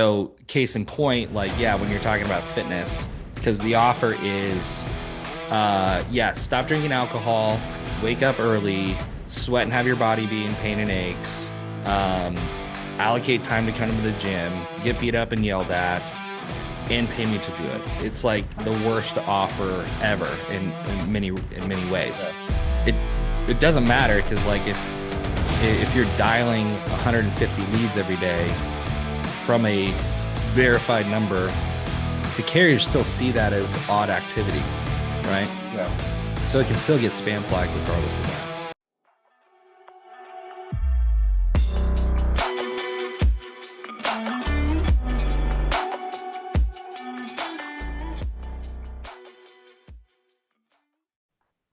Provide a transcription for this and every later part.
So, case in point, like, yeah, when you're talking about fitness, because the offer is, yeah, stop drinking alcohol, wake up early, sweat and have your body be in pain and aches, um, allocate time to come to the gym, get beat up and yelled at, and pay me to do it. It's like the worst offer ever in many ways. Yeah. It it doesn't matter because like if you're dialing 150 leads every day from a verified number, the carriers still see that as odd activity, right? Yeah. So it can still get spam flagged regardless of that.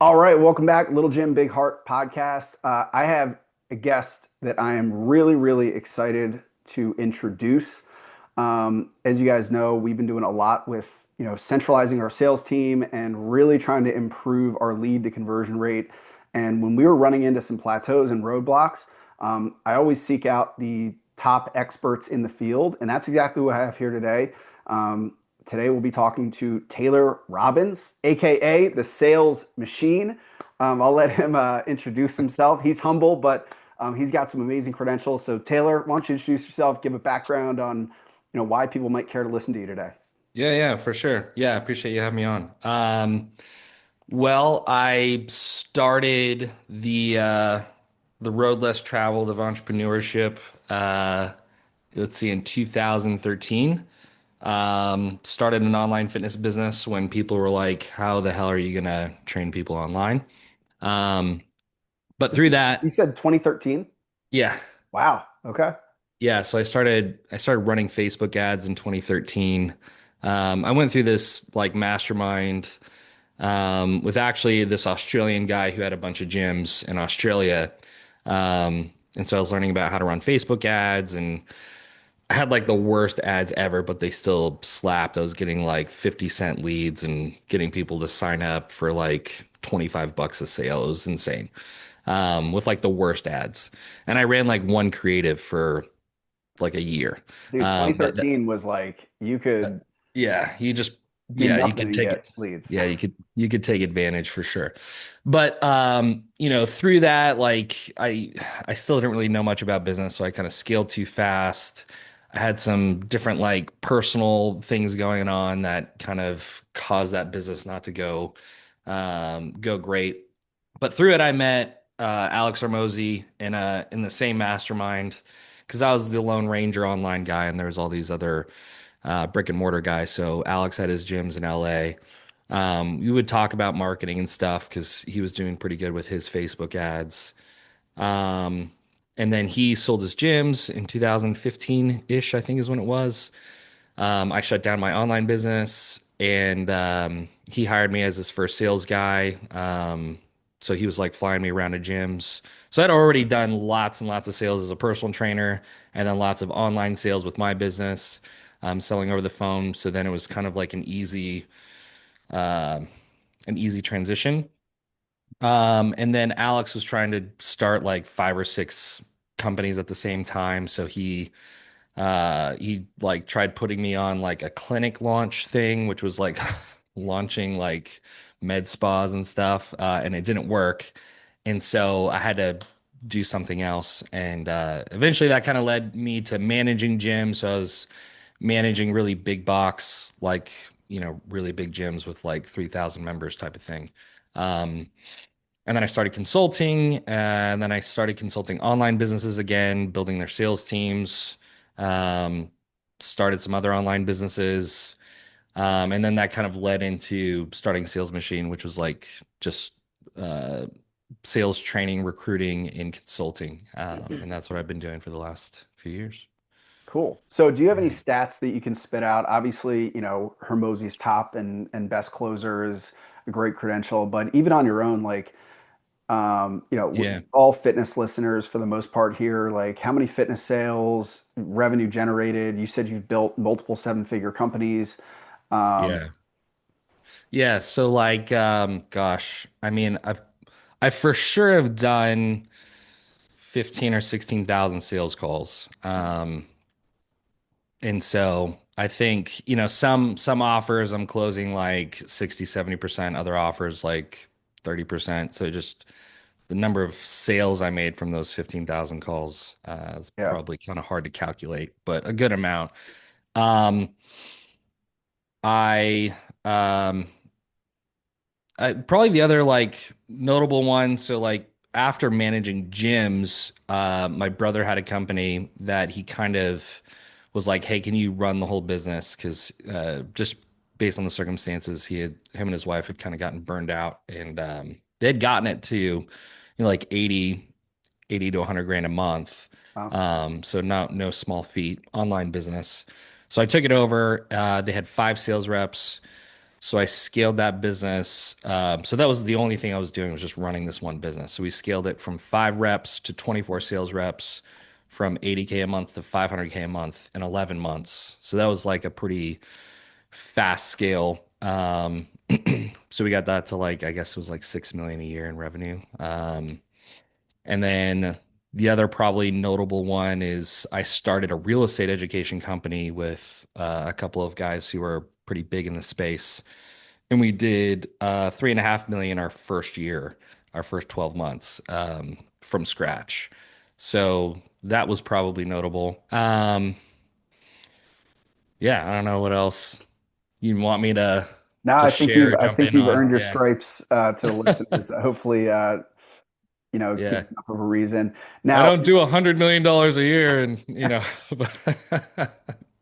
All right, welcome back, Little Jim Big Heart podcast. I have a guest that I am really, really excited to introduce. As you guys know, we've been doing a lot with centralizing our sales team and really trying to improve our lead to conversion rate. And when we were running into some plateaus and roadblocks, I always seek out the top experts in the field, and that's exactly what I have here today. Today we'll be talking to Taylor Robbins, aka the Sales Machine. I'll let him introduce himself. He's humble, but he's got some amazing credentials. So Taylor, why don't you introduce yourself, give a background on why people might care to listen to you today. Yeah, for sure. Yeah, I appreciate you having me on. Well, I started the road less traveled of entrepreneurship. Uh, let's see, in 2013. Started an online fitness business when people were like, "How the hell are you gonna train people online?" Um, but through You that, said 2013. yeah, Wow. Okay. yeah. So I started running Facebook ads in 2013. I went through this like mastermind with actually this Australian guy who had a bunch of gyms in Australia. And so I was learning about how to run Facebook ads, and I had like the worst ads ever, but they still slapped. I was getting like 50-cent leads and getting people to sign up for like 25 bucks a sale. It was insane. With like the worst ads. And I ran like one creative for like a year. Dude, That 2013 was like you could yeah, do you nothing could and take it. get leads. Yeah, you could take advantage for sure. But through that, like I still didn't really know much about business, so I kind of scaled too fast. I had some different like personal things going on that kind of caused that business not to go great. But through it, I met Alex Armozy in the same mastermind because I was the Lone Ranger online guy, and there was all these other brick and mortar guys. So Alex had his gyms in LA. We would talk about marketing and stuff because he was doing pretty good with his Facebook ads. Um, and then he sold his gyms in 2015-ish, I think is when it was. I shut down my online business, and he hired me as his first sales guy. So he was like flying me around to gyms. So I'd already done lots and lots of sales as a personal trainer, and then lots of online sales with my business, selling over the phone. So then it was kind of like uh, an easy transition. And then Alex was trying to start like five or six companies at the same time. So he like tried putting me on like a clinic launch thing, which was like launching like med spas and stuff, and it didn't work. And so I had to do something else. And eventually that kind of led me to managing gyms. So I was managing really big box, like, really big gyms with like 3,000 members type of thing. Um, and then I started consulting, and then I started consulting online businesses again, building their sales teams, um, started some other online businesses. And then that kind of led into starting Sales Machine, which was like just uh, sales training, recruiting, and consulting. And that's what I've been doing for the last few years. Cool. So do you have any Yeah. stats that you can spit out? Obviously, Hermosi's top and best closer is a great credential, but even on your own, like Yeah. all fitness listeners for the most part here, like how many fitness sales, revenue generated? You said you've built multiple seven-figure companies. Um, Yeah. Yeah. So like, gosh, I mean, I for sure have done 15 or 16,000 sales calls. And so I think, some offers I'm closing like 60, 70%, other offers like 30%. So just the number of sales I made from those 15,000 calls is Yeah. probably kind of hard to calculate, but a good amount. Um, I um Probably the other like notable one. So like after managing gyms, my brother had a company that he kind of was like, "Hey, can you run the whole business?" Because just based on the circumstances, him and his wife had kind of gotten burned out, and they had gotten it to, like 80 to 100 grand a month. Wow. So no small feat, online business. So I took it over. They had five sales reps. So I scaled that business. So that was the only thing I was doing was just running this one business. So we scaled it from five reps to 24 sales reps, from 80K a month to 500K a month in 11 months. So that was like a pretty fast scale. So we got that to like, I guess it was like 6 million a year in revenue. And then the other probably notable one is I started a real estate education company with a couple of guys who are pretty big in the space, and we did 3.5 million our first year, our first 12 months, from scratch. So that was probably notable. Yeah, I don't know what else you want me Now to I think share, I jump think in you've on. earned your Yeah, stripes to the listeners. Hopefully, give yeah. enough of a reason. I Now, don't do $100 million a year, and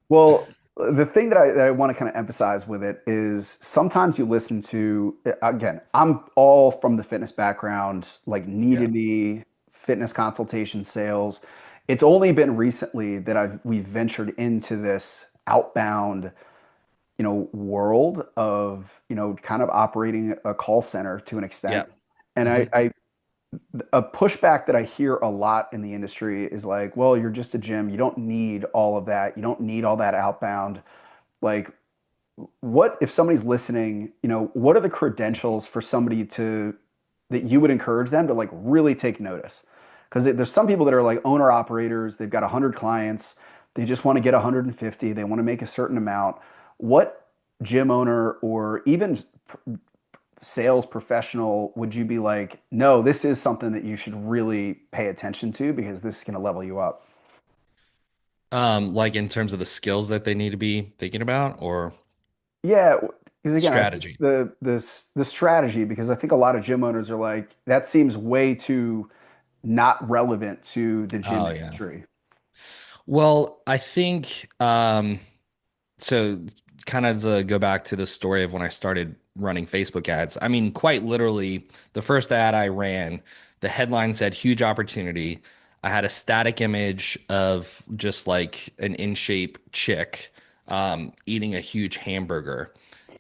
well, the thing that I want to kind of emphasize with it is sometimes you listen to, again, I'm all from the fitness background, like knee to yeah, knee fitness consultation sales. It's only been recently that we've ventured into this outbound, world of, kind of operating a call center to an yeah. extent. And Hmm. a pushback that I hear a lot in the industry is like, well, you're just a gym. You don't need all of that. You don't need all that outbound. Like, what if somebody's listening, what are the credentials for somebody that you would encourage them to like really take notice? Because there's some people that are like owner operators, they've got 100 clients, they just want to get 150, they want to make a certain amount. What gym owner or even sales professional would you be like, no, this is something that you should really pay attention to because this is going to level you up? Like in terms of the skills that they need to be thinking about, or Yeah, because again, I think strategy. the strategy, because I think a lot of gym owners are like, that seems way too not relevant to the gym Oh yeah. industry. Well, I think so kind of to go back to the story of when I started running Facebook ads. I mean, quite literally, the first ad I ran, the headline said huge opportunity. I had a static image of just like an in shape chick eating a huge hamburger.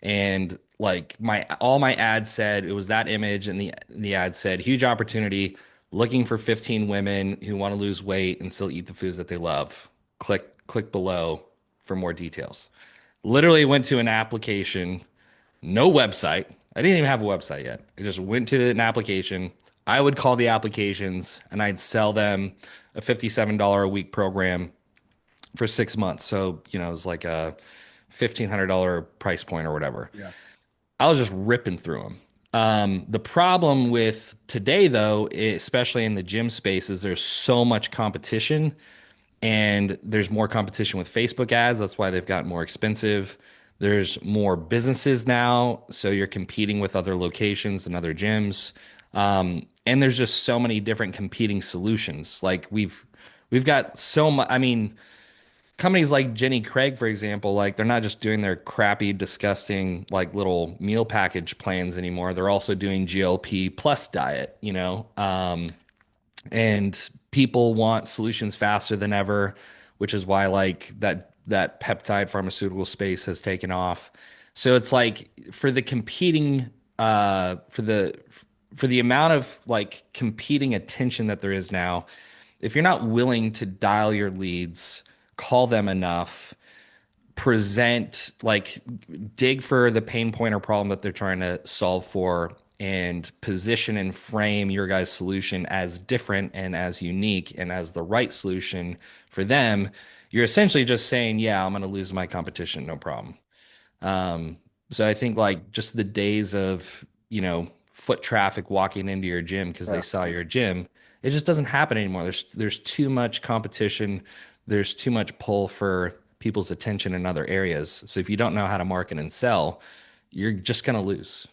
And like my all my ads said it was that image, and the ad said huge opportunity, looking for 15 women who want to lose weight and still eat the foods that they love. Click below for more details. Literally went to an application, no website. I didn't even have a website yet. I just went to an application. I would call the applications and I'd sell them a $57 a week program for 6 months. So, it was like a $1,500 price point or whatever. Yeah. I was just ripping through them. The problem with today, though, especially in the gym space, is there's so much competition, and there's more competition with Facebook ads. That's why they've gotten more expensive. There's more businesses now, so you're competing with other locations and other gyms. And there's just so many different competing solutions. Like we've got so much. I mean, companies like Jenny Craig, for example, like they're not just doing their crappy, disgusting, like little meal package plans anymore. They're also doing GLP plus diet, and people want solutions faster than ever, which is why like that peptide pharmaceutical space has taken off. So it's like for the competing for the amount of like competing attention that there is now, if you're not willing to dial your leads, call them enough, present like dig for the pain point or problem that they're trying to solve for, and position and frame your guys' solution as different and as unique and as the right solution for them, you're essentially just saying, yeah, I'm going to lose my competition, no problem. Um, so I think like just the days of, foot traffic walking into your gym because they Yeah. saw your gym, it just doesn't happen anymore. There's too much competition. There's too much pull for people's attention in other areas. So if you don't know how to market and sell, you're just gonna lose.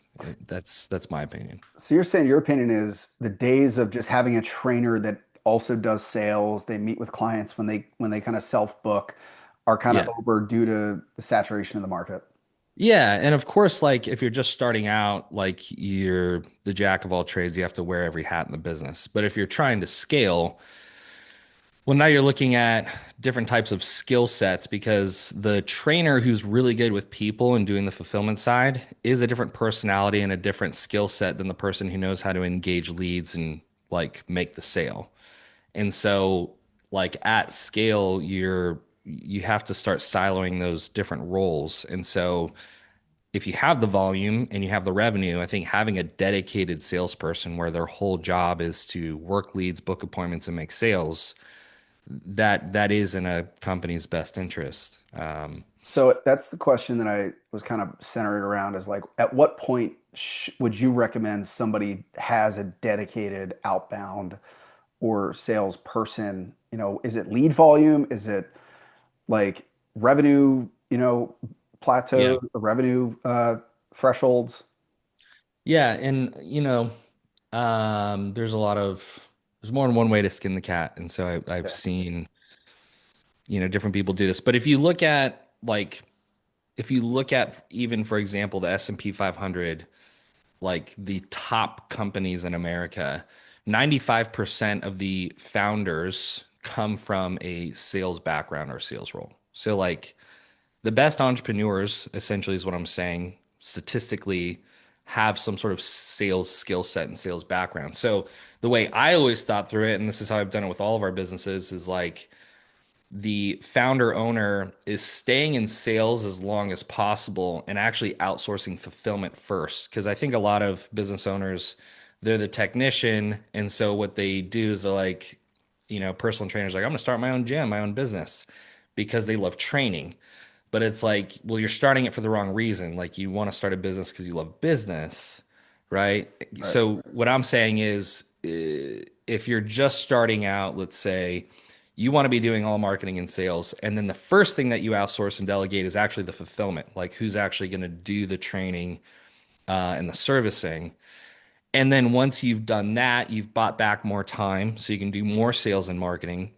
That's my opinion. So you're saying your opinion is the days of just having a trainer that also does sales, they meet with clients when they kind of self-book are kind of Yeah. over due to the saturation of the market. Yeah, and of course, like if you're just starting out, like you're the jack of all trades, you have to wear every hat in the business. But if you're trying to scale, well, now you're looking at different types of skill sets because the trainer who's really good with people and doing the fulfillment side is a different personality and a different skill set than the person who knows how to engage leads and like make the sale. And so, like at scale, you have to start siloing those different roles. And so, if you have the volume and you have the revenue, I think having a dedicated salesperson where their whole job is to work leads, book appointments, and make sales, that is in a company's best interest. So that's the question that I was kind of centering around is like, at what point would you recommend somebody has a dedicated outbound or salesperson? Is it lead volume? Is it like revenue, Yeah. plateau, revenue thresholds? Yeah. And, there's more than one way to skin the cat. And so I've Yeah. seen, different people do this. But if you look at even, for example, the S&P 500, like the top companies in America, 95% of the founders come from a sales background or sales role. So like the best entrepreneurs, essentially, is what I'm saying, statistically have some sort of sales skill set and sales background. So the way I always thought through it, and this is how I've done it with all of our businesses, is like the founder owner is staying in sales as long as possible and actually outsourcing fulfillment first. Because I think a lot of business owners, they're the technician. And so what they do is they're like, personal trainers, like, I'm going to start my own gym, my own business because they love training. But it's like, well, you're starting it for the wrong reason. Like you want to start a business because you love business, right? Right. So what I'm saying is, if you're just starting out, let's say you want to be doing all marketing and sales, and then the first thing that you outsource and delegate is actually the fulfillment, like who's actually going to do the training and the servicing. And then once you've done that, you've bought back more time so you can do more sales and marketing.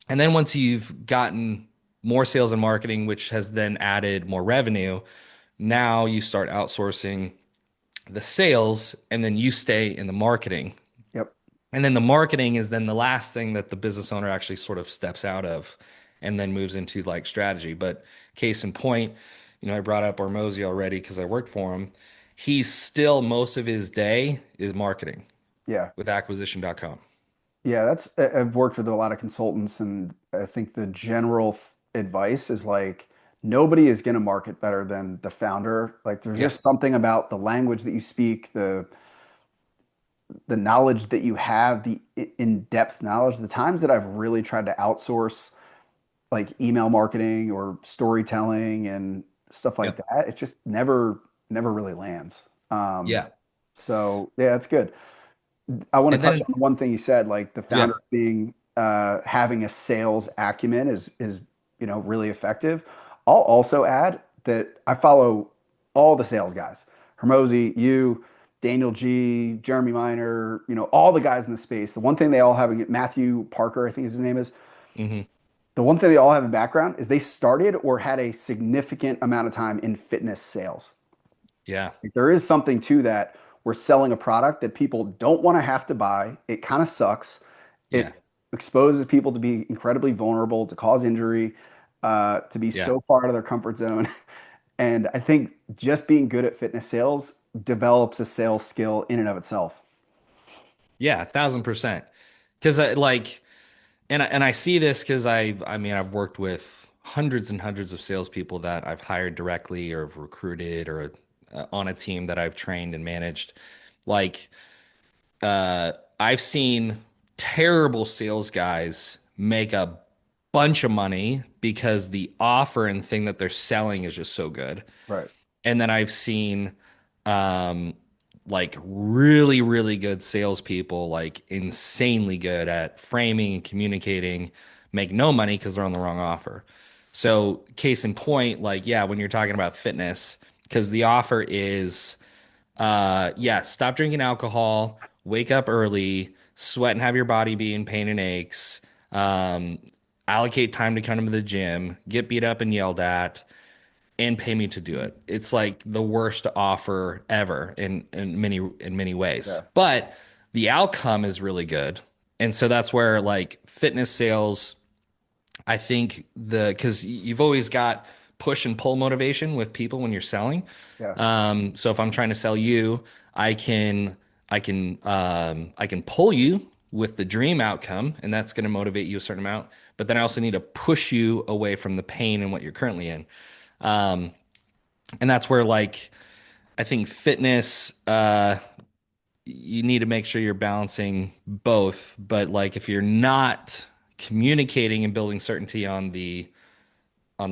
And then once you've gotten more sales and marketing, which has then added more revenue, now you start outsourcing the sales and then you stay in the marketing. Yep. And then the marketing is then the last thing that the business owner actually sort of steps out of and then moves into like strategy. But case in point, I brought up Ormozy already because I worked for him. He's still most of his day is marketing Yeah. with acquisition.com. Yeah, I've worked with a lot of consultants, and I think the general advice is like nobody is going to market better than the founder. Like there's Yeah. just something about the language that you speak, the knowledge that you have, the in-depth knowledge. The times that I've really tried to outsource like email marketing or storytelling and stuff like Yep. that, it just never really lands. Um, Yeah. so yeah, that's good. I want to And touch then, on one thing you said, like the yeah. founder being having a sales acumen is really effective. I'll also add that I follow all the sales guys, Hermosi, you, Daniel G, Jeremy Miner, all the guys in the space. The one thing they all have, Matthew Parker, I think his name is. Hmm. The one thing they all have in background is they started or had a significant amount of time in fitness sales. Yeah. Like, there is something to that. We're selling a product that people don't want to have to buy. It kind of sucks. Yeah. It exposes people to be incredibly vulnerable, to cause injury, to be Yeah. so far out of their comfort zone. And I think just being good at fitness sales develops a sales skill in and of itself. Yeah. 1,000%. Because and I see this because I mean, I've worked with hundreds and hundreds of salespeople that I've hired directly or have recruited or on a team that I've trained and managed. Like, I've seen terrible sales guys make a bunch of money because the offer and thing that they're selling is just so good. Right. And then I've seen um like really, really good salespeople, like insanely good at framing and communicating, make no money because they're on the wrong offer. So, case in point, like, yeah, when you're talking about fitness, because the offer is yeah, stop drinking alcohol, wake up early, sweat and have your body be in pain and aches, um, allocate time to come to the gym, get beat up and yelled at, and pay me to do it. It's like the worst offer ever in many ways. Okay. But the outcome is really good. And so that's where like fitness sales, I think because you've always got push and pull motivation with people when you're selling. Yeah. So if I'm trying to sell you, I can I can pull you with the dream outcome, and that's going to motivate you a certain amount. But then I also need to push you away from the pain and what you're currently in. Um, and that's where like I think fitness, you need to make sure you're balancing both. But like if you're not communicating and building certainty on the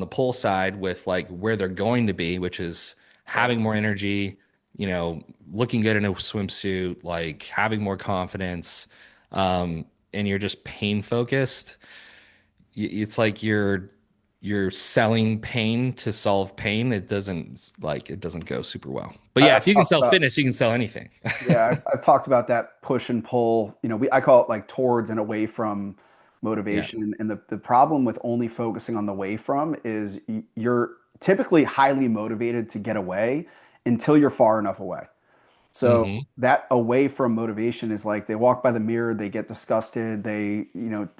pull side with like where they're going to be, which is Right. having more energy, looking good in a swimsuit, like having more confidence, and you're just pain focused, it's like you're selling pain to solve pain. It doesn't go super well. But yeah, I've if you can talked sell about fitness, you can sell anything. Yeah, I've talked about that push and pull. I call it like towards and away from Yeah. motivation. And the problem with only focusing on the way from is you're typically highly motivated to get away until you're far enough away. So Hmm. that away from motivation is like they walk by the mirror, they get disgusted, they,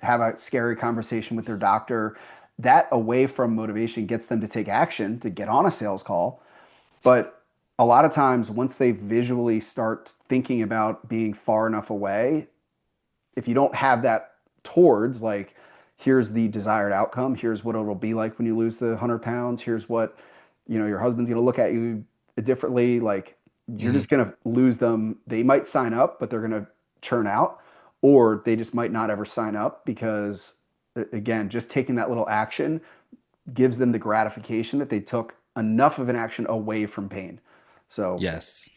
have a scary conversation with their doctor. That away from motivation gets them to take action, to get on a sales call. But a lot of times, once they visually start thinking about being far enough away, if you don't have that towards, like, here's the desired outcome, here's what it'll be like when you lose the 100 pounds, here's what, your husband's going to look at you differently, like, you're Hmm. just going to lose them. They might sign up, but they're going to churn out, or they just might not ever sign up because, again, just taking that little action gives them the gratification that they took enough of an action away from pain. So, Yes.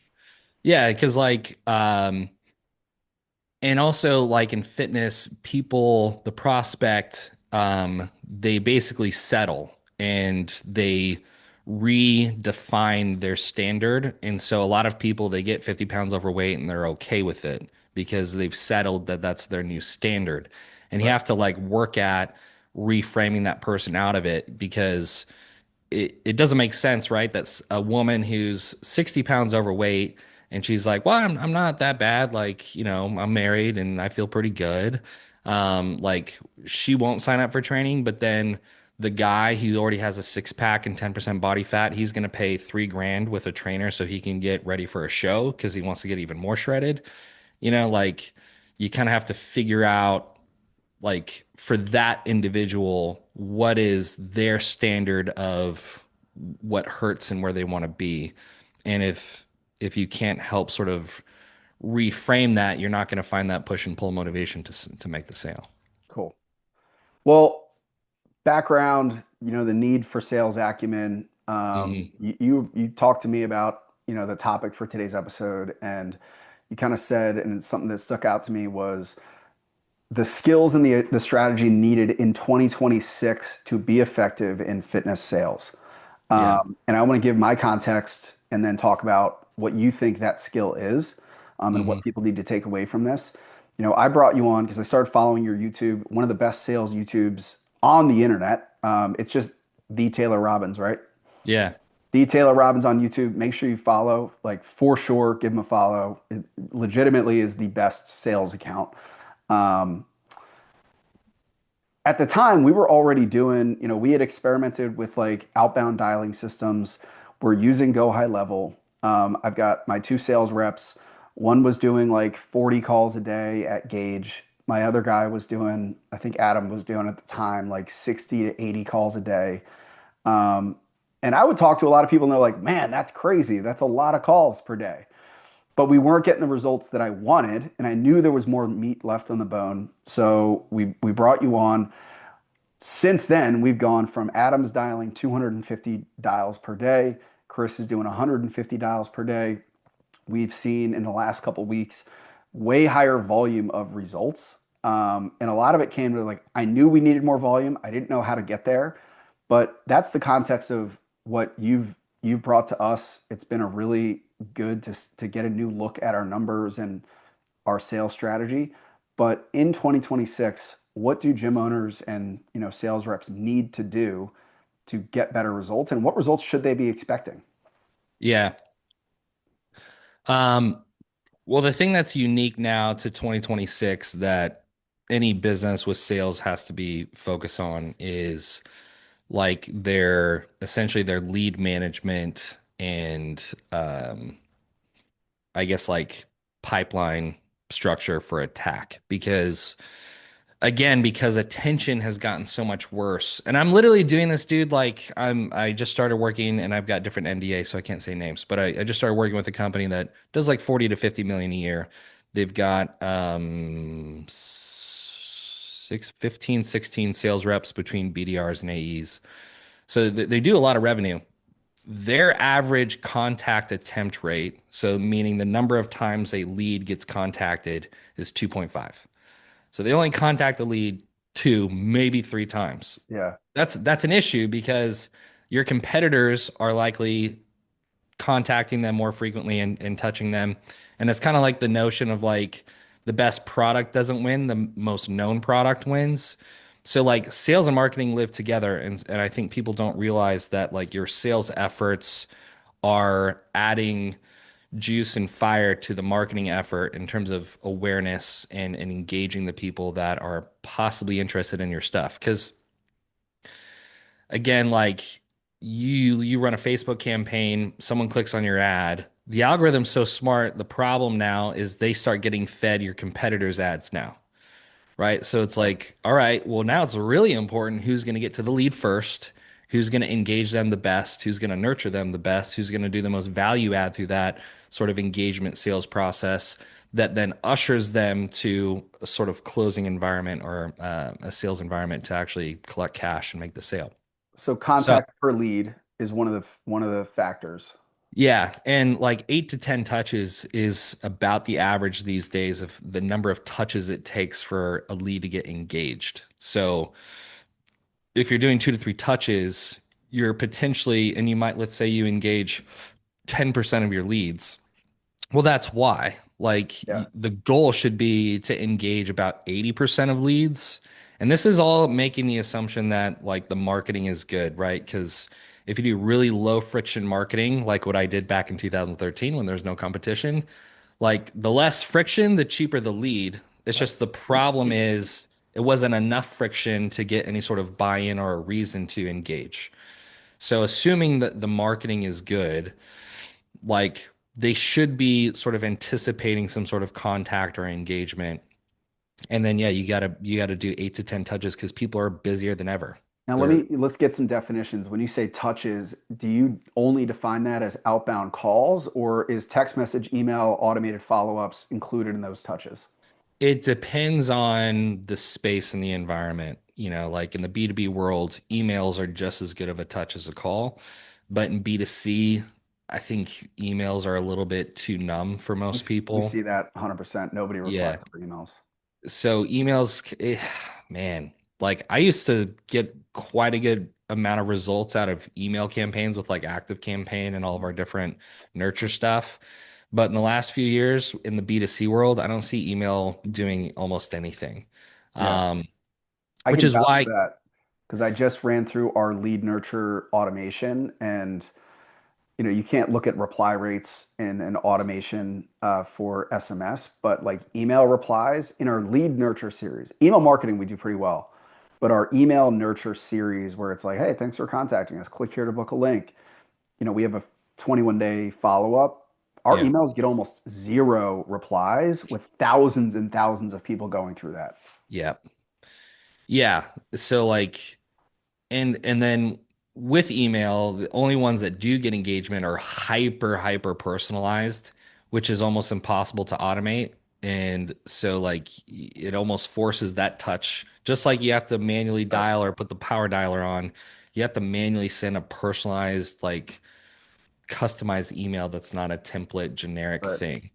Yeah, because and also, like in fitness, people, the prospect, they basically settle and they redefine their standard. And so, a lot of people, they get 50 pounds overweight and they're okay with it because they've settled that that's their new standard. And you right. have to like work at reframing that person out of it because it doesn't make sense, right? That's a woman who's 60 pounds overweight and she's like, well, I'm not that bad. Like, I'm married and I feel pretty good. Like she won't sign up for training, but then the guy who already has a six pack and 10% body fat, he's going to pay 3 grand with a trainer so he can get ready for a show because he wants to get even more shredded. Like you kind of have to figure out like for that individual, what is their standard of what hurts and where they want to be. And if you can't help sort of reframe that, you're not going to find that push and pull motivation to make the sale. Cool. Well, background, the need for sales acumen. Hmm. You talked to me about, the topic for today's episode, and you kind of said, and it's something that stuck out to me was the skills and the strategy needed in 2026 to be effective in fitness sales. Yeah. And I want to give my context and then talk about what you think that skill is, and Hmm. what people need to take away from this. I brought you on because I started following your YouTube, one of the best sales YouTubes on the internet. It's just the Taylor Robbins, right? Yeah. The Taylor Robbins on YouTube. Make sure you follow, like for sure, give him a follow. It legitimately is the best sales account. Um, at the time we were already doing, we had experimented with like outbound dialing systems. We're using Go High Level. I've got my two sales reps. One was doing like 40 calls a day at Gauge. My other guy was doing, I think Adam was doing at the time, like 60 to 80 calls a day. Um, and I would talk to a lot of people and they're like, man, that's crazy. That's a lot of calls per day. But we weren't getting the results that I wanted. And I knew there was more meat left on the bone. So we brought you on. Since then, we've gone from Adam's dialing 250 dials per day. Chris is doing 150 dials per day. We've seen in the last couple of weeks way higher volume of results. And a lot of it came to like, I knew we needed more volume. I didn't know how to get there. But that's the context of what you've brought to us. It's been a really good to get a new look at our numbers and our sales strategy. But in 2026, what do gym owners and sales reps need to do to get better results, and what results should they be expecting? Yeah. Um, well, the thing that's unique now to 2026 that any business with sales has to be focused on is like their essentially their lead management and I guess like pipeline structure for attack because because attention has gotten so much worse. And I'm literally doing this, dude. Like I just started working and I've got different NDA, so I can't say names, but I just started working with a company that does like 40 to 50 million a year. They've got 15, 16 sales reps between BDRs and AEs. So they do a lot of revenue. Their average contact attempt rate, so meaning the number of times a lead gets contacted, is 2.5. So they only contact the lead two, maybe three times. Yeah. That's an issue because your competitors are likely contacting them more frequently and touching them. And it's kind of like the notion of like the best product doesn't win, the most known product wins. So like sales and marketing live together. And I think people don't realize that like your sales efforts are adding juice and fire to the marketing effort in terms of awareness and engaging the people that are possibly interested in your stuff. Because again, like you run a Facebook campaign, someone clicks on your ad. The algorithm's so smart. The problem now is they start getting fed your competitors' ads now, right? So it's Right. like, all right, well, now it's really important who's going to get to the lead first, who's going to engage them the best, who's going to nurture them the best, who's going to do the most value add through that sort of engagement sales process that then ushers them to a sort of closing environment or a sales environment to actually collect cash and make the sale. So So contact per lead is one of the factors. yeah, and like 8 to 10 touches is about the average these days of the number of touches it takes for a lead to get engaged. So if you're doing 2 to 3 touches, you're potentially, and you might, let's say you engage 10% of your leads. Well, that's why. Like Yeah. the goal should be to engage about 80% of leads. And this is all making the assumption that like the marketing is good, right? Because if you do really low friction marketing, like what I did back in 2013 when there's no competition, like the less friction, the cheaper the lead. It's just the problem is it wasn't enough friction to get any sort of buy-in or a reason to engage. So assuming that the marketing is good, like they should be sort of anticipating some sort of contact or engagement. And then yeah, you gotta do 8 to 10 touches because people are busier than ever. Now They're let's get some definitions. When you say touches, do you only define that as outbound calls, or is text message, email, automated follow-ups included in those touches? It depends on the space and the environment. Like in the B2B world, emails are just as good of a touch as a call. But in B2C, I think emails are a little bit too numb for most We see people. that 100%. Nobody replies Yeah. to our emails. So emails, man, like I used to get quite a good amount of results out of email campaigns with like Active Campaign and all of our different nurture stuff. But in the last few years in the B2C world, I don't see email doing almost anything. Yeah. Um, I which can is vouch why, for that because I just ran through our lead nurture automation, and you can't look at reply rates in an automation for SMS, but like email replies in our lead nurture series, email marketing, we do pretty well. But our email nurture series, where it's like, hey, thanks for contacting us, click here to book a link. We have a 21-day follow up. Our yeah, emails get almost zero replies with thousands and thousands of people going through that. yeah, yeah. So like, and then with email, the only ones that do get engagement are hyper personalized, which is almost impossible to automate. And so like it almost forces that touch Just like you have to manually dial or put the power dialer on, you have to manually send a personalized, like customized email that's not a template generic Right. thing.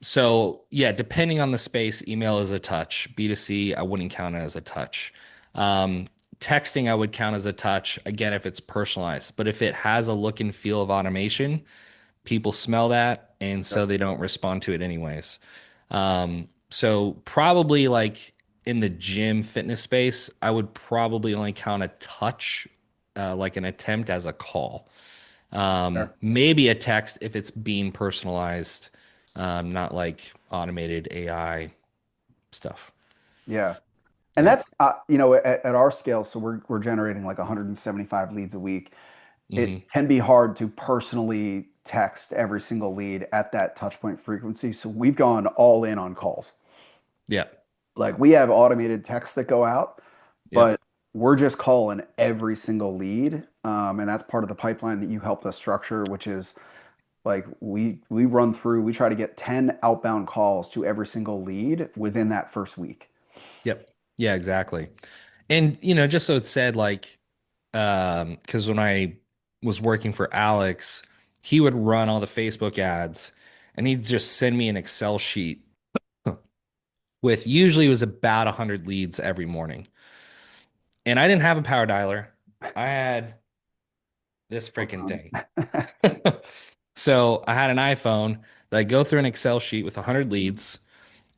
So yeah, depending on the space, email is a touch. B2C, I wouldn't count it as a touch. Um, Texting, I would count as a touch, again, if it's personalized. But if it has a look and feel of automation, people smell that, and Yep. so they don't respond to it anyways. So probably like in the gym fitness space, I would probably only count a touch, like an attempt as a call. Fair. Maybe a text if it's being personalized, not like automated AI stuff. Yeah. And Yeah. that's at our scale, so we're generating like 175 leads a week. It Hmm. can be hard to personally text every single lead at that touch point frequency. So we've gone all in on calls. Yep. Like we have automated texts that go out, Yep. but we're just calling every single lead. And that's part of the pipeline that you helped us structure, which is like we run through, we try to get 10 outbound calls to every single lead within that first week. Yep. Yeah, exactly. And just so it's said, like, because when I was working for Alex, he would run all the Facebook ads and he'd just send me an Excel sheet with usually it was about 100 leads every morning. And I didn't have a power dialer. I had this freaking thing. So I had an iPhone that I'd go through an Excel sheet with 100 leads,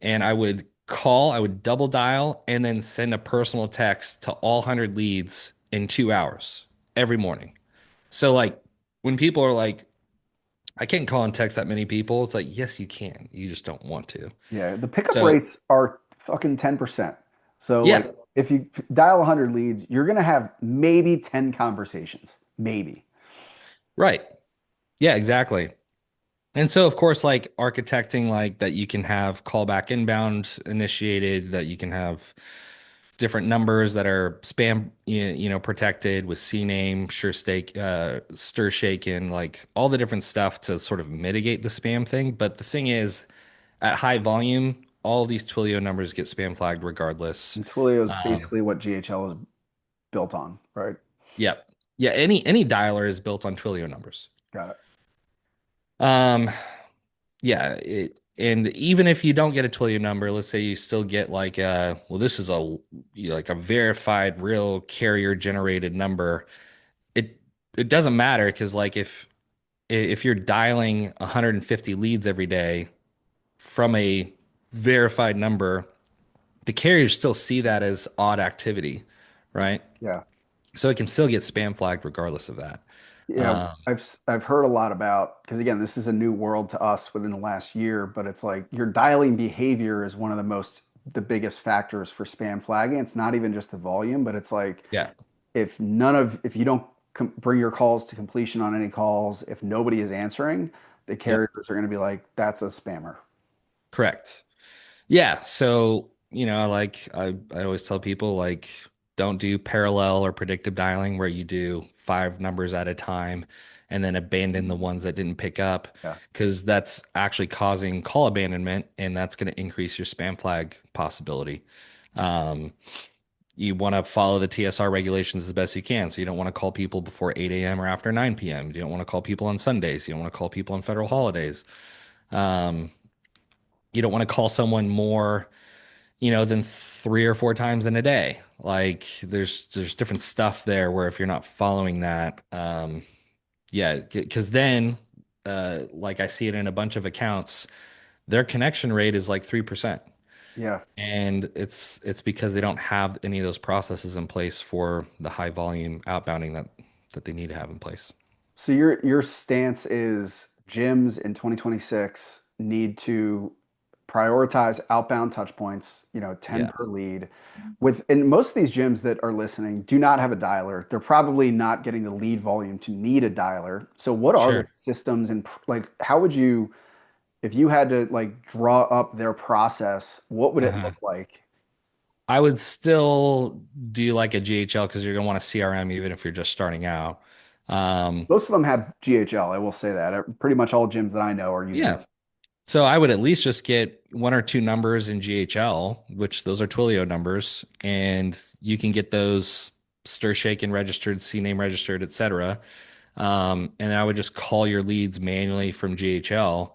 and I would call, I would double dial, and then send a personal text to all 100 leads in 2 hours every morning. So, like, when people are like, I can't call and text that many people, it's like, yes, you can. You just don't want to. Yeah, the pickup So, rates are fucking 10%. So like yeah, if you dial 100 leads, you're going to have maybe 10 conversations, maybe. right. Yeah, exactly. And so, of course, like architecting, like that you can have callback inbound initiated, that you can have different numbers that are spam, protected with CNAME, stir shaken, like all the different stuff to sort of mitigate the spam thing. But the thing is, at high volume, all these Twilio numbers get spam flagged regardless. And Twilio is Um, basically what GHL is built on, right? yeah, yeah. Any dialer is built on Twilio numbers. Got it. Um, Yeah, and even if you don't get a Twilio number, let's say you still get like well, this is like a verified real carrier generated number. It it doesn't matter because like if you're dialing 150 leads every day from a verified number, the carriers still see that as odd activity, right? Yeah. So it can still get spam flagged regardless of that. Yeah, Um, I've heard a lot about because again, this is a new world to us within the last year, but it's like your dialing behavior is one of the biggest factors for spam flagging. It's not even just the volume, but it's like yeah. if you don't bring your calls to completion on any calls, if nobody is answering, the Yep. carriers are going to be like, that's a spammer. Correct. Yeah, so like I always tell people like don't do parallel or predictive dialing where you do five numbers at a time and then abandon the ones that didn't pick up Yeah. because that's actually causing call abandonment and that's going to increase your spam flag possibility. Um, you want to follow the TSR regulations as best you can. So you don't want to call people before 8 a.m. or after 9 p.m. You don't want to call people on Sundays. You don't want to call people on federal holidays. Um, you don't want to call someone more than three or four times in a day. Like there's different stuff there where if you're not following that, yeah, because then, like I see it in a bunch of accounts, their connection rate is like 3%, Yeah. and it's because they don't have any of those processes in place for the high volume outbounding that they need to have in place. So your stance is gyms in 2026 need to prioritize outbound touch points, 10 Yeah, per lead. And most of these gyms that are listening do not have a dialer. They're probably not getting the lead volume to need a dialer. So what are the sure. systems and like how would you if you had to like draw up their process, what would it Uh-huh. look like? I would still do like a GHL because you're gonna want a CRM even if you're just starting out. Um, Most of them have GHL, I will say that. Pretty much all gyms that I know are using yeah, it. So I would at least just get one or two numbers in GHL, which those are Twilio numbers, and you can get those stir shaken registered, CNAME registered, etc. And I would just call your leads manually from GHL,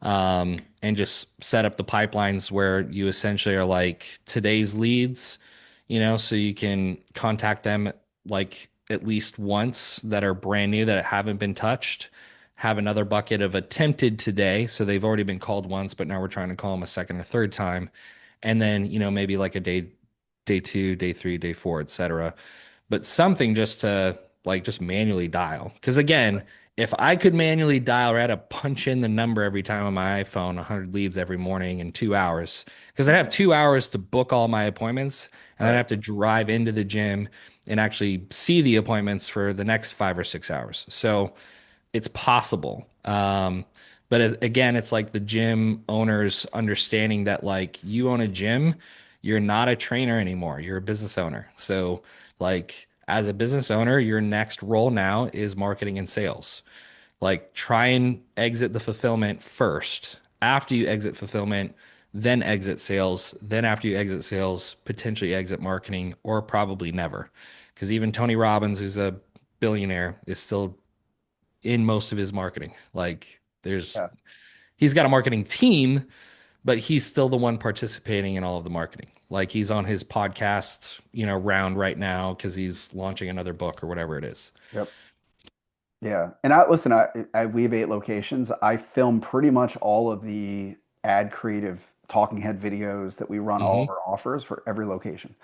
and just set up the pipelines where you essentially are like today's leads, so you can contact them like at least once that are brand new that haven't been touched. Have another bucket of attempted today. So they've already been called once, but now we're trying to call them a second or third time. And then, maybe like a day two, day three, day four, etc. But something just to like just manually dial. Because again, if I could manually dial or I had to punch in the number every time on my iPhone, 100 leads every morning in 2 hours, because I'd have 2 hours to book all my appointments, and I'd Right. have to drive into the gym and actually see the appointments for the next 5 or 6 hours. So it's possible. But again, it's like the gym owners understanding that like you own a gym, you're not a trainer anymore. You're a business owner. So like as a business owner, your next role now is marketing and sales. Like try and exit the fulfillment first. After you exit fulfillment, then exit sales. Then after you exit sales, potentially exit marketing or probably never. Because even Tony Robbins, who's a billionaire, is still in most of his marketing. Like there's Yeah. he's got a marketing team, but he's still the one participating in all of the marketing. Like he's on his podcast, round right now because he's launching another book or whatever it is. Yep. Yeah. And I listen, we have 8 locations. I film pretty much all of the ad creative talking head videos that we run all of Hmm. our offers for every location.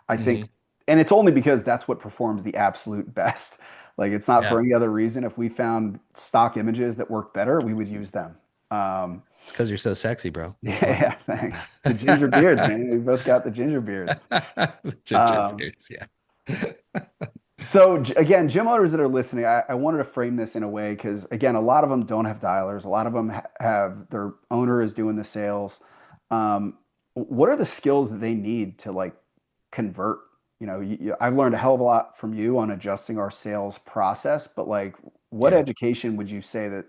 I think, Hmm. and it's only because that's what performs the absolute best. Like it's not for Yeah. any other reason. If we found stock images that work better, we would use them. Um, It's because you're so sexy, bro. That's yeah, why. yeah, thanks. The ginger beards, man. We both got the ginger beards. Ginger Um, beers, yeah. So again, gym owners that are listening, I wanted to frame this in a way because again, a lot of them don't have dialers. A lot of them have their owner is doing the sales. What are the skills that they need to like convert? I've learned a hell of a lot from you on adjusting our sales process, but like, what Yeah. education would you say that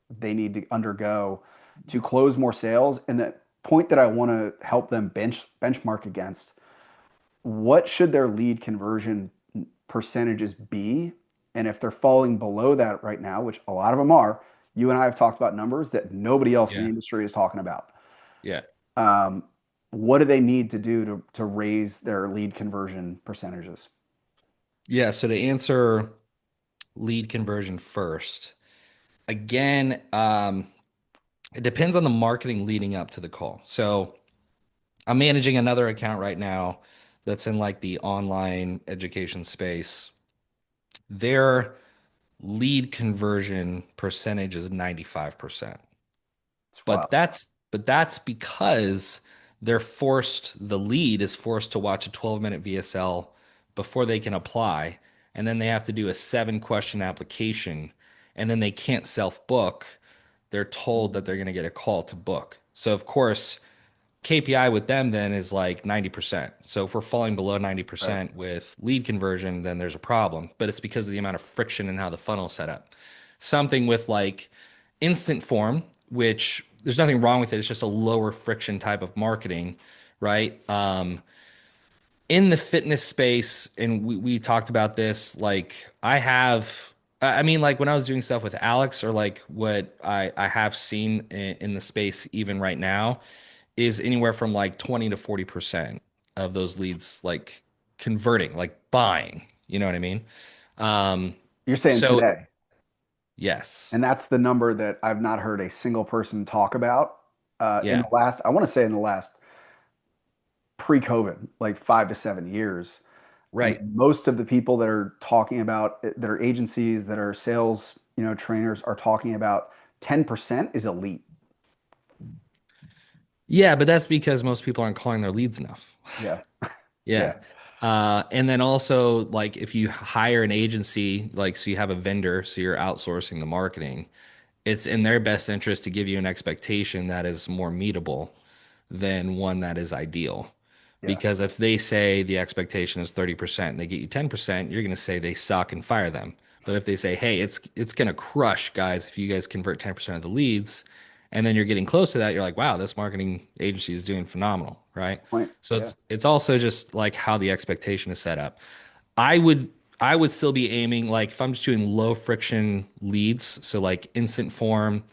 they need to undergo to close more sales? And the point that I want to help them benchmark against, what should their lead conversion percentages be? And if they're falling below that right now, which a lot of them are, you and I have talked about numbers that nobody else in the Yeah. industry is talking about. Yeah. Um, what do they need to do to raise their lead conversion percentages? Yeah. So to answer lead conversion first, again, it depends on the marketing leading up to the call. So I'm managing another account right now that's in like the online education space. Their lead conversion percentage is 95%. It's But wild. that's because the lead is forced to watch a 12-minute VSL before they can apply, and then they have to do a 7-question application, and then they can't self-book. They're told that they're going to get a call to book. So of course, KPI with them then is like 90%. So if we're falling below Right. 90% with lead conversion, then there's a problem. But it's because of the amount of friction and how the funnel is set up. Something with like instant form, which there's nothing wrong with it. It's just a lower friction type of marketing, right? In the fitness space, and we talked about this, like I mean, like when I was doing stuff with Alex or like what I have seen in the space even right now is anywhere from like 20 to 40% of those leads like converting, like buying. You know what I mean? Um, You're saying so today, yes. and that's the number that I've not heard a single person talk about in the Yeah. last, I want to say in the last pre-COVID, like 5 to 7 years. Right. Most of the people that are talking about that are agencies that are sales, trainers are talking about 10% is elite. Yeah, but that's because most people aren't calling their leads enough. Yeah. Yeah. Yeah. And then also like if you hire an agency, like so you have a vendor, so you're outsourcing the marketing, it's in their best interest to give you an expectation that is more meetable than one that is ideal. Yeah. Because if they say the expectation is 30% and they get you 10%, you're going to say they suck and fire them. But if they say, "Hey, it's going to crush guys if you guys convert 10% of the leads," And then you're getting close to that, you're like, wow, this marketing agency is doing phenomenal, right? Point. So Yeah. it's also just like how the expectation is set up. I would I would still be aiming like if I'm just doing low friction leads, so like instant form,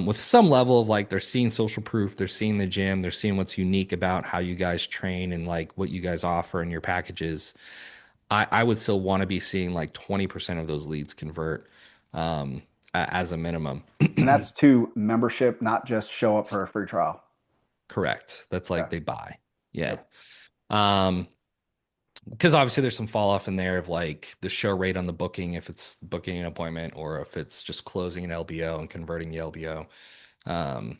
with some level of like they're seeing social proof, they're seeing the gym, they're seeing what's unique about how you guys train and like what you guys offer in your packages. I would still want to be seeing like 20% of those leads convert as a minimum. And that's to membership, not just show up for a free trial. Correct. That's Okay. like they buy. Yeah. Yep. Um, because obviously there's some fall off in there of like the show rate on the booking if it's booking an appointment or if it's just closing an LBO and converting the LBO. Um,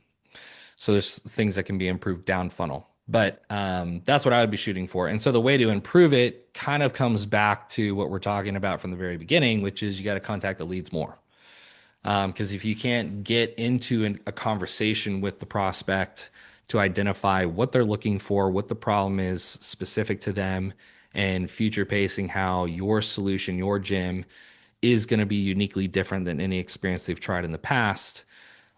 so there's things that can be improved down funnel, but that's what I would be shooting for. And so the way to improve it kind of comes back to what we're talking about from the very beginning, which is you got to contact the leads more. Because if you can't get into a conversation with the prospect to identify what they're looking for, what the problem is specific to them, and future pacing how your solution, your gym is going to be uniquely different than any experience they've tried in the past,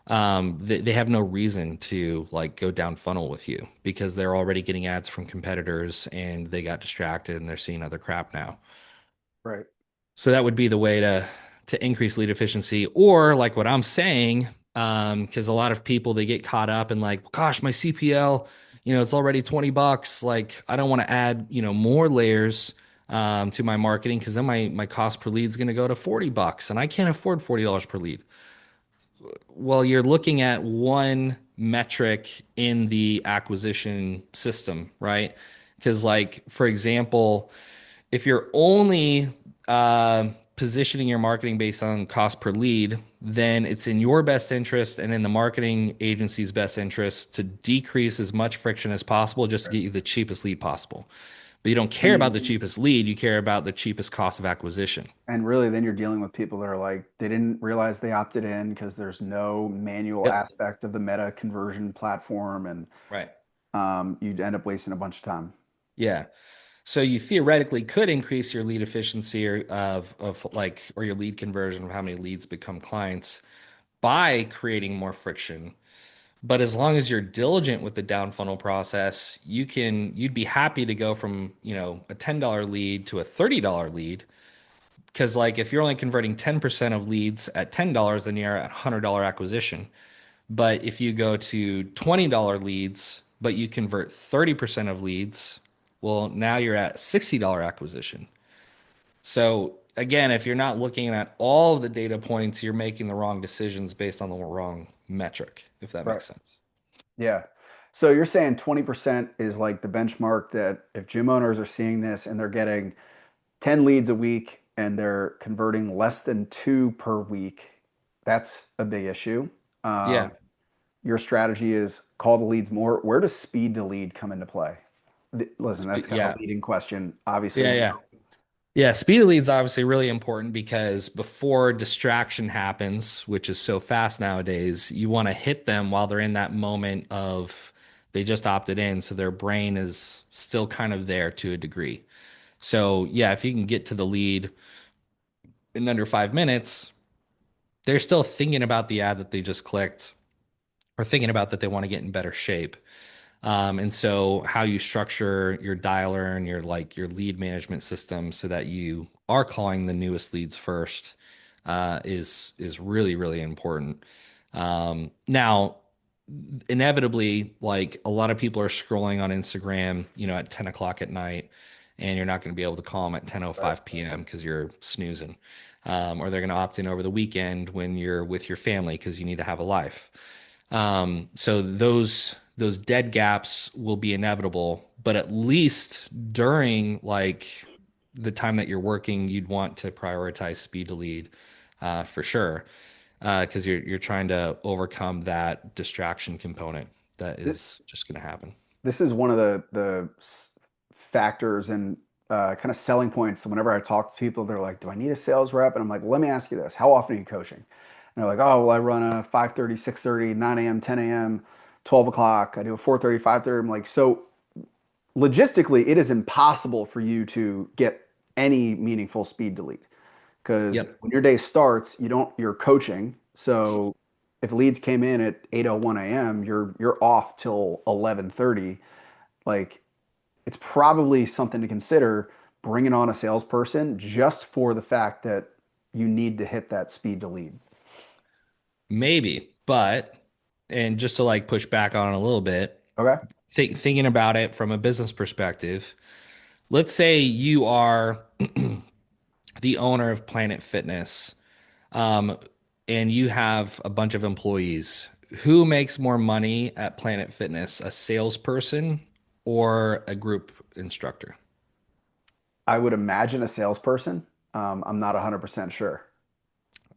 they have no reason to like go down funnel with you because they're already getting ads from competitors and they got distracted and they're seeing other crap now. Right. So that would be the way to increase lead efficiency, or like what I'm saying, because a lot of people they get caught up in like, gosh, my CPL, it's already $20. Like, I don't want to add, more layers to my marketing because then my cost per lead is going to go to $40, and I can't afford $40 per lead. Well, you're looking at one metric in the acquisition system, right? Because, like, for example, if you're only positioning your marketing based on cost per lead, then it's in your best interest and in the marketing agency's best interest to decrease as much friction as possible just to Right. get you the cheapest lead possible. But you don't care about And the cheapest lead, you care about the cheapest cost of acquisition. and really then you're dealing with people that are like they didn't realize they opted in because there's no manual Yep. aspect of the meta conversion platform and Right. you'd end up wasting a bunch of time. Yeah. So you theoretically could increase your lead efficiency of like or your lead conversion of how many leads become clients by creating more friction. But as long as you're diligent with the down funnel process, you'd be happy to go from, a $10 lead to a $30 lead. Because like if you're only converting 10% of leads at $10, then you're at $100 acquisition. But if you go to $20 leads, but you convert 30% of leads, well, now you're at $60 acquisition. So again, if you're not looking at all of the data points, you're making the wrong decisions based on the wrong metric, if that Right. makes sense. Yeah. So you're saying 20% is like the benchmark that if gym owners are seeing this and they're getting 10 leads a week and they're converting less than two per week, that's a big issue. Yeah. Your strategy is call the leads more. Where does speed to lead come into play? Listen, that's kind of Yeah. a leading question. Obviously, Yeah. we Yeah. know. Yeah, speed of lead is obviously really important because before distraction happens, which is so fast nowadays, you want to hit them while they're in that moment of they just opted in, so their brain is still kind of there to a degree. So, yeah, if you can get to the lead in under 5 minutes, they're still thinking about the ad that they just clicked or thinking about that they want to get in better shape. And so how you structure your dialer and your lead management system so that you are calling the newest leads first is really, really important. Now, inevitably, like a lot of people are scrolling on Instagram, at 10 o'clock at night, and you're not going to be able to call them at Right. 10:05 p.m. because you're snoozing. Or they're going to opt in over the weekend when you're with your family because you need to have a life. So those dead gaps will be inevitable, but at least during like the time that you're working, you'd want to prioritize speed to lead for sure, because you're trying to overcome that distraction component that is just going to happen. This is one of the factors and kind of selling points. So whenever I talk to people, they're like, "Do I need a sales rep?" And I'm like, well, "Let me ask you this: How often are you coaching?" And they're like, "Oh, well, I run a 5:30, 6:30, 9 a.m., 10 a.m., 12 o'clock. I do a 4:30, 5:30." I'm like, "So logistically, it is impossible for you to get any meaningful speed to lead because Yep. when your day starts, you're coaching, so." if leads came in at 8:01 a.m., you're off till 11:30. Like it's probably something to consider bringing on a salesperson just for the fact that you need to hit that speed to lead. Maybe, but and just to like push back on it a little bit, Okay. thinking about it from a business perspective, let's say you are the owner of Planet Fitness, um, and you have a bunch of employees. Who makes more money at Planet Fitness, a salesperson or a group instructor? I would imagine a salesperson. I'm not 100% sure.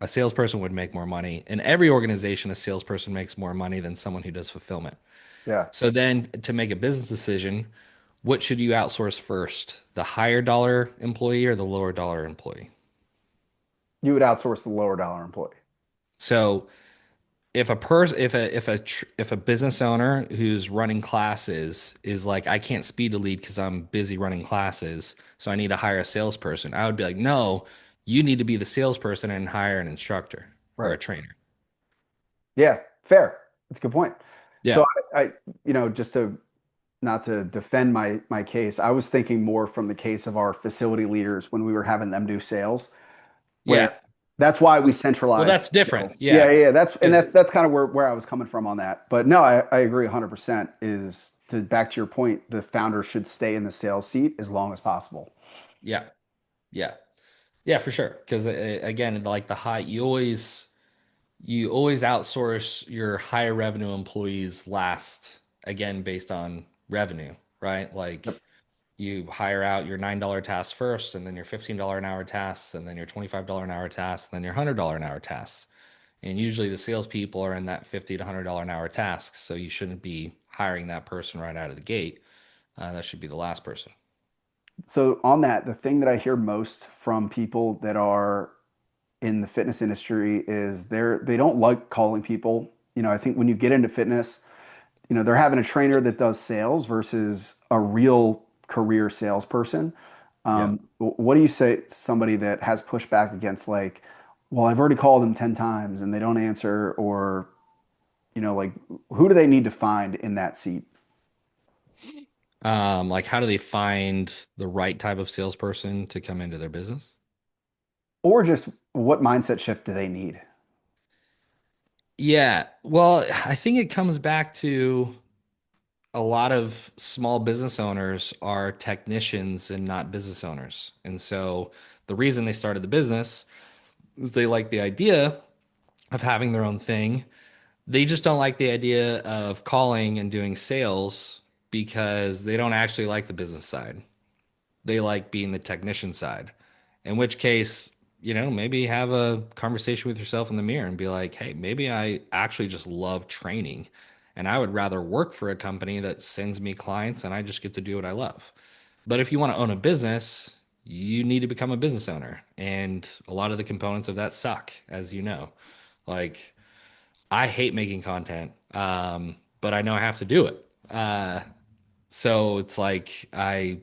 A salesperson would make more money. In every organization, a salesperson makes more money than someone who does fulfillment. Yeah. So then to make a business decision, what should you outsource first? The higher dollar employee or the lower dollar employee? You would outsource the lower dollar employee. So if a person if a business owner who's running classes is like, I can't speed the lead because I'm busy running classes, so I need to hire a salesperson, I would be like, no, you need to be the salesperson and hire an instructor or Right. a trainer. Yeah. Fair. That's a good point. So Yeah. just to not to defend my case, I was thinking more from the case of our facility leaders when we were having them do sales, where Yeah. that's why we Well, centralized that's different. sales. Yeah, Yeah. yeah, that's and Because that's kind of where I was coming from on that. But no, I agree 100% is to back to your point, the founder should stay in the sales seat as long as possible. yeah. Yeah. Yeah, for sure. Because again, like the high, you always outsource your higher revenue employees last, again, based on revenue, right? Yep. Like you hire out your $9 tasks first, and then your $15 an hour tasks, and then your $25 an hour tasks, and then your $100 an hour tasks. And usually the salespeople are in that $50 to $100 an hour tasks. So you shouldn't be hiring that person right out of the gate. That should be the last person. So on that, the thing that I hear most from people that are in the fitness industry is they don't like calling people. I think when you get into fitness, they're having a trainer that does sales versus a real career salesperson. Yeah. What do you say to somebody that has pushback against like, well, I've already called them 10 times and they don't answer, or, like who do they need to find in that seat? Like how do they find the right type of salesperson to come into their business? Or just what mindset shift do they need? Yeah. Well, I think it comes back to a lot of small business owners are technicians and not business owners. And so the reason they started the business is they like the idea of having their own thing. They just don't like the idea of calling and doing sales because they don't actually like the business side. They like being the technician side. In which case, maybe have a conversation with yourself in the mirror and be like, hey, maybe I actually just love training and I would rather work for a company that sends me clients and I just get to do what I love. But if you want to own a business, you need to become a business owner. And a lot of the components of that suck, as you know. Like, I hate making content, but I know I have to do it. So it's like I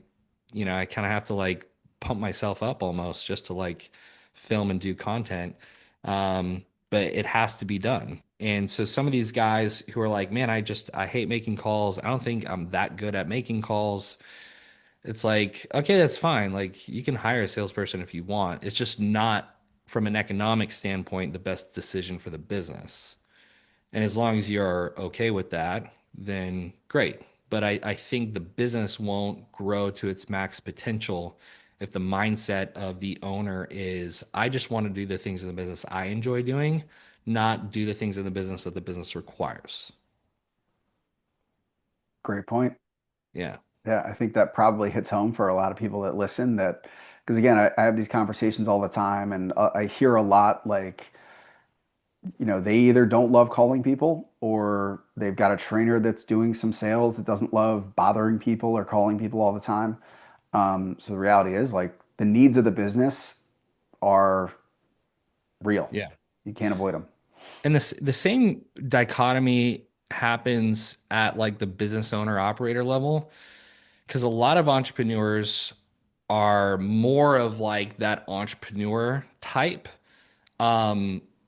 kind of have to like pump myself up almost just to like film and do content. But it has to be done. And so some of these guys who are like, man, I hate making calls. I don't think I'm that good at making calls. It's like, okay, that's fine. Like you can hire a salesperson if you want. It's just not from an economic standpoint the best decision for the business. And as long as you're okay with that, then great. But I think the business won't grow to its max potential if the mindset of the owner is, I just want to do the things in the business I enjoy doing, not do the things in the business that the business requires. Great point. Yeah. Yeah, I think that probably hits home for a lot of people that listen that, because again, I have these conversations all the time and I hear a lot like, they either don't love calling people or they've got a trainer that's doing some sales that doesn't love bothering people or calling people all the time. So the reality is like the needs of the business are real. Yeah. You can't avoid them. And the same dichotomy happens at like the business owner operator level because a lot of entrepreneurs are more of like that entrepreneur type.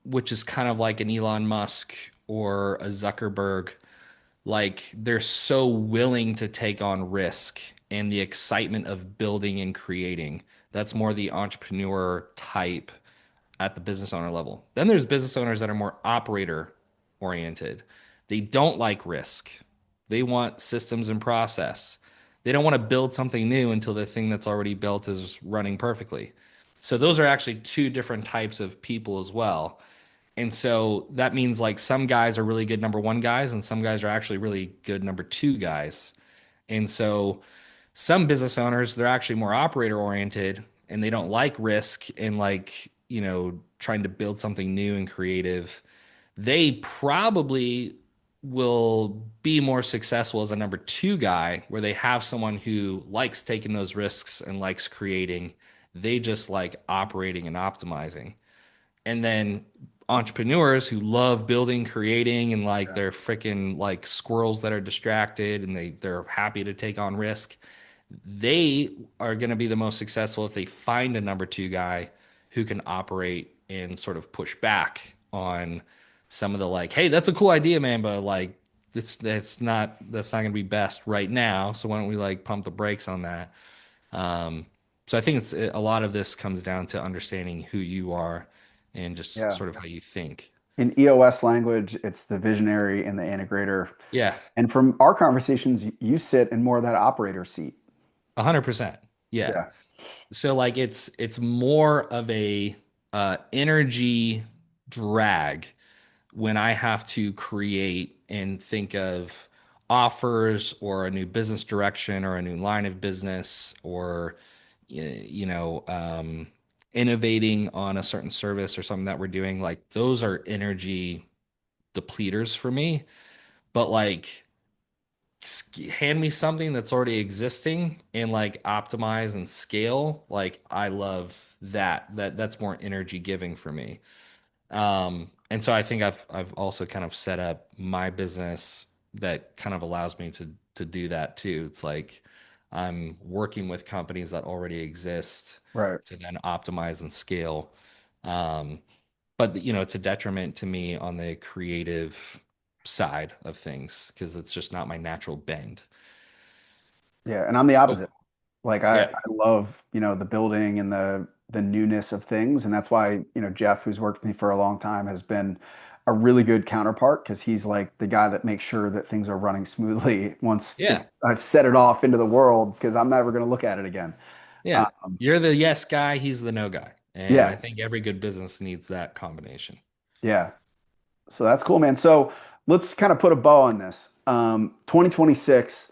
which is kind of like an Elon Musk or a Zuckerberg, like they're so willing to take on risk and the excitement of building and creating. That's more the entrepreneur type at the business owner level. Then there's business owners that are more operator oriented. They don't like risk. They want systems and process. They don't want to build something new until the thing that's already built is running perfectly. So those are actually two different types of people as well. And so that means like some guys are really good number one guys, and some guys are actually really good number two guys. And so some business owners, they're actually more operator oriented and they don't like risk and like, trying to build something new and creative. They probably will be more successful as a number two guy where they have someone who likes taking those risks and likes creating. They just like operating and optimizing. And then entrepreneurs who love building, creating, and like Yeah. they're freaking like squirrels that are distracted and they're happy to take on risk. They are going to be the most successful if they find a number two guy who can operate and sort of push back on some of the like, hey, that's a cool idea, man, but like that's not going to be best right now. So why don't we like pump the brakes on that? Um, so I think it's a lot of this comes down to understanding who you are and just Yeah. sort of how you think. In EOS language, it's the visionary and the integrator. Yeah, And from our conversations, you sit in more of that operator seat. 100%. Yeah. Yeah. So like it's more of a energy drag when I have to create and think of offers or a new business direction or a new line of business or you know innovating on a certain service or something that we're doing. Like those are energy depleters for me. But like hand me something that's already existing and like optimize and scale, like I love that's more energy giving for me. And so I think I've also kind of set up my business that kind of allows me to do that too. It's like I'm working with companies that already exist Right. to then optimize and scale. Um, but it's a detriment to me on the creative side of things because it's just not my natural bend. Yeah. And I'm the Oh, opposite. Like I, yeah, I love, the building and the newness of things. And that's why, Jeff, who's worked with me for a long time, has been a really good counterpart because he's like the guy that makes sure that things are running smoothly once yeah, I've set it off into the world because I'm never going to look at it again. yeah. Um, You're the yes guy, he's the no guy. And I yeah, think every good business needs that combination. yeah. So that's cool, man. So let's kind of put a bow on this. 2026,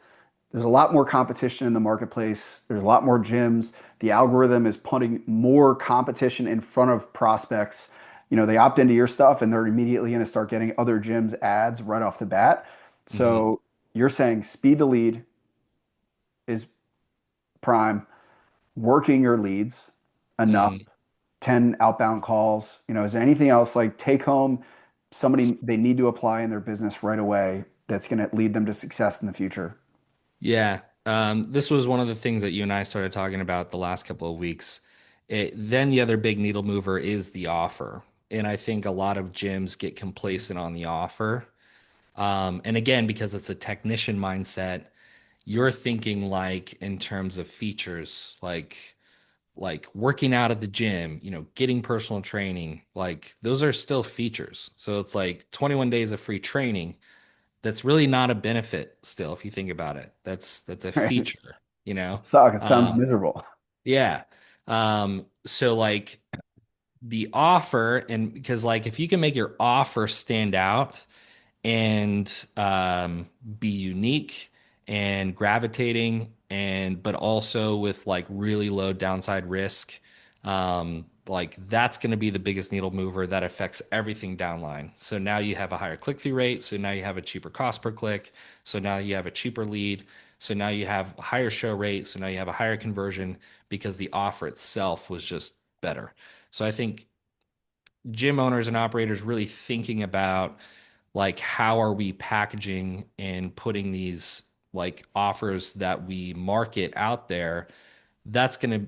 there's a lot more competition in the marketplace. There's a lot more gyms. The algorithm is putting more competition in front of prospects. They opt into your stuff and they're immediately going to start getting other gyms ads right off the bat. Hmm. So you're saying speed to lead is prime, working your leads enough, Hmm. 10 outbound calls. Is there anything else like take home somebody they need to apply in their business right away that's going to lead them to success in the future? Yeah. This was one of the things that you and I started talking about the last couple of weeks. Then the other big needle mover is the offer. And I think a lot of gyms get complacent on the offer. And again, because it's a technician mindset, you're thinking like in terms of features, like working out at the gym, getting personal training, like those are still features. So it's like 21 days of free training. That's really not a benefit still, if you think about it. That's a Right? feature, you It know? sucks. It sounds Uh, miserable. yeah. So like the offer, and because like if you can make your offer stand out, and be unique and gravitating and but also with like really low downside risk, like that's going to be the biggest needle mover that affects everything downline. So now you have a higher click-through rate, so now you have a cheaper cost per click, so now you have a cheaper lead, so now you have a higher show rate, so now you have a higher conversion because the offer itself was just better. So I think gym owners and operators really thinking about like how are we packaging and putting these like offers that we market out there, that's going to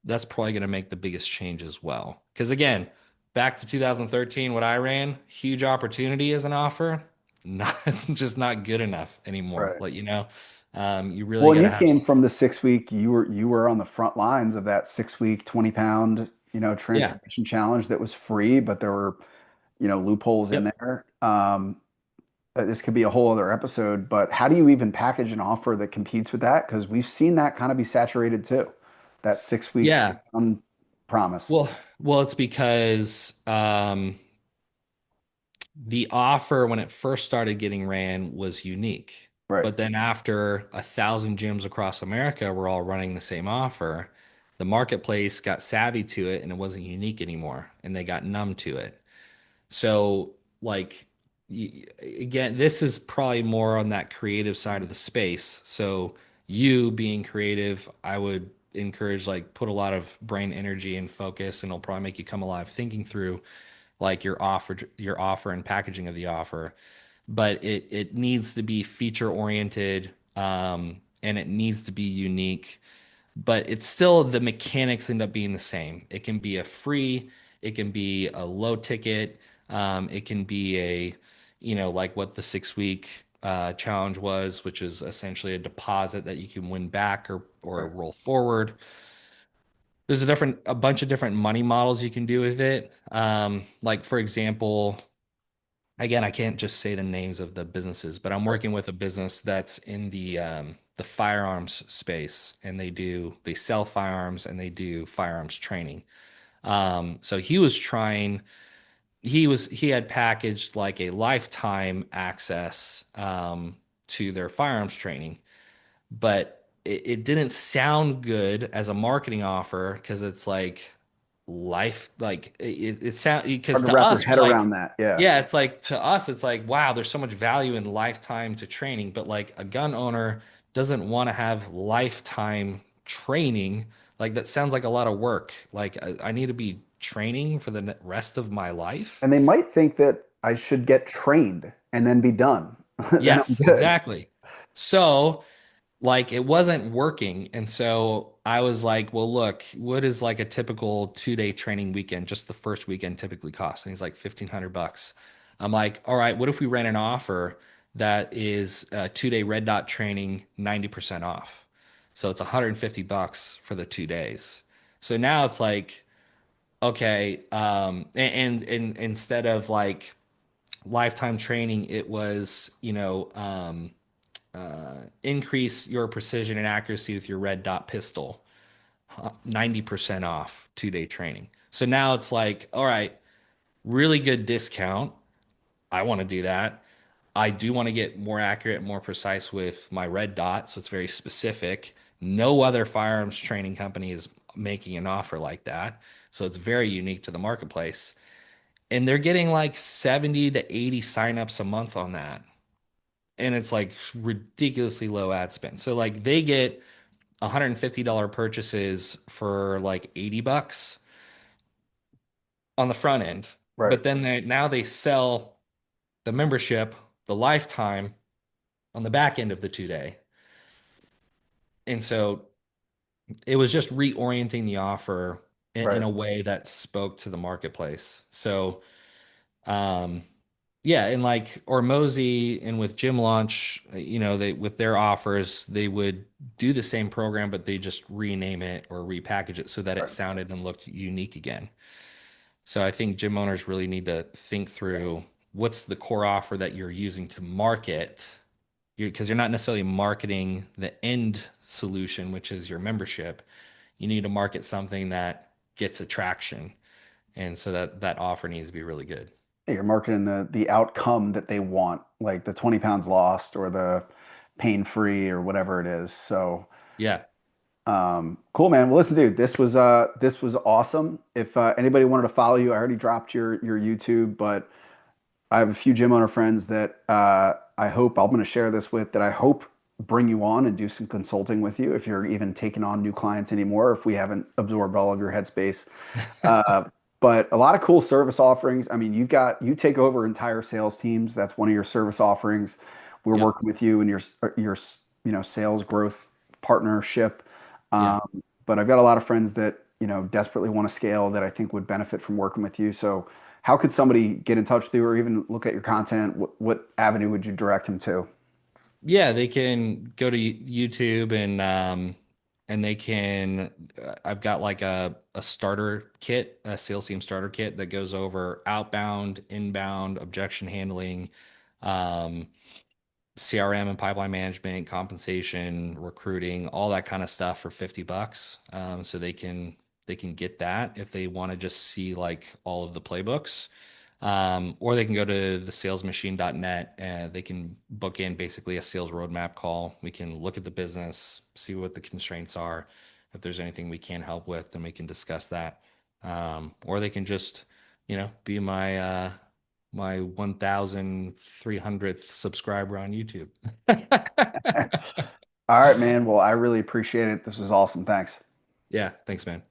that's probably going to make the biggest change as well, because again, back to 2013, what I ran, huge opportunity as an offer. Not, it's just not good enough anymore. Right. Like, you really Well, and got you to have, came from the 6 week, you were on the front lines of that 6 week, 20 pound, yeah. transformation challenge that was free, but there were, loopholes in Yep. there. This could be a whole other episode, but how do you even package an offer that competes with that? Because we've seen that kind of be saturated too. That 6 week, Yeah. 20 pound promise. Well, it's because the offer when it first started getting ran was unique. Right. But then after 1,000 gyms across America were all running the same offer, the marketplace got savvy to it and it wasn't unique anymore, and they got numb to it. So, like, again, this is probably more on that creative side of the space. So, you being creative, I would encourage like put a lot of brain energy and focus, and it'll probably make you come alive thinking through like your offer and packaging of the offer. But it needs to be feature oriented, and it needs to be unique, but it's still the mechanics end up being the same. It can be a free, it can be a low ticket, it can be like what the 6 week challenge was, which is essentially a deposit that you can win back or Right. roll forward. There's a bunch of different money models you can do with it. Like for example, again, I can't just say the names of the businesses, but I'm Right. working with a business that's in the firearms space, and they sell firearms and they do firearms training. So he had packaged like a lifetime access to their firearms training, but it didn't sound good as a marketing offer because it's like life, like it sound because Hard to to wrap your us we're head like, around that. Yeah. yeah, it's like to us it's like wow, there's so much value in lifetime to training, but like a gun owner doesn't want to have lifetime training. Like that sounds like a lot of work. Like I need to be training for the rest of my life. And they might think that I should get trained and then be done. Then I'm Yes, good. exactly. So like it wasn't working. And so I was like, well, look, what is like a typical 2 day training weekend? Just the first weekend typically costs. And he's like, $1,500. I'm like, all right, what if we ran an offer that is 2 day red dot training, 90% off? So it's $150 for the 2 days. So now it's like, okay, and instead of like lifetime training, it was, increase your precision and accuracy with your red dot pistol, 90% off 2 day training. So now it's like, all right, really good discount. I want to do that. I do want to get more accurate, more precise with my red dot. So it's very specific. No other firearms training company is making an offer like that. So it's very unique to the marketplace. And they're getting like 70 to 80 signups a month on that. And it's like ridiculously low ad spend. So like they get $150 purchases for like $80 on the front end. Right. But then they sell the membership, the lifetime on the back end of the 2 day. And so it was just reorienting the offer in Right. a way that spoke to the marketplace. So um yeah, and like Ormozy and with Gym Launch, they with their offers, they would do the same program, but they just rename it or repackage it so that it Right. sounded and looked unique again. So I think gym owners really need to think through what's the core offer that you're using to market, because you're not necessarily marketing the end solution, which is your membership. You need to market something that gets attraction, and so that offer needs to be really good. You're marketing the outcome that they want, like the 20 pounds lost or the pain free or whatever it is. So Yeah. cool, man. Well, listen, dude, this was awesome. If anybody wanted to follow you, I already dropped your YouTube, but I have a few gym owner friends that I hope I'm going to share this with that I hope bring you on and do some consulting with you if you're even taking on new clients anymore, if we haven't absorbed all of your headspace. Uh, but a lot of cool service offerings. I mean, you take over entire sales teams. That's one of your service offerings. We're Yep. working with you in your sales growth partnership. Yeah. But I've got a lot of friends that desperately want to scale that I think would benefit from working with you. So how could somebody get in touch with you or even look at your content? What avenue would you direct them to? Yeah, they can go to YouTube and they can I've got like a starter kit, a sales team starter kit that goes over outbound, inbound, objection handling, um, CRM and pipeline management, compensation, recruiting, all that kind of stuff for $50. So they can get that if they want to just see like all of the playbooks. Or they can go to thesalesmachine.net and they can book in basically a sales roadmap call. We can look at the business, see what the constraints are. If there's anything we can help with, then we can discuss that. Or they can just, be my 1,300th subscriber on YouTube. All right, man. Well, I really appreciate it. This was awesome. Thanks. Yeah, thanks, man.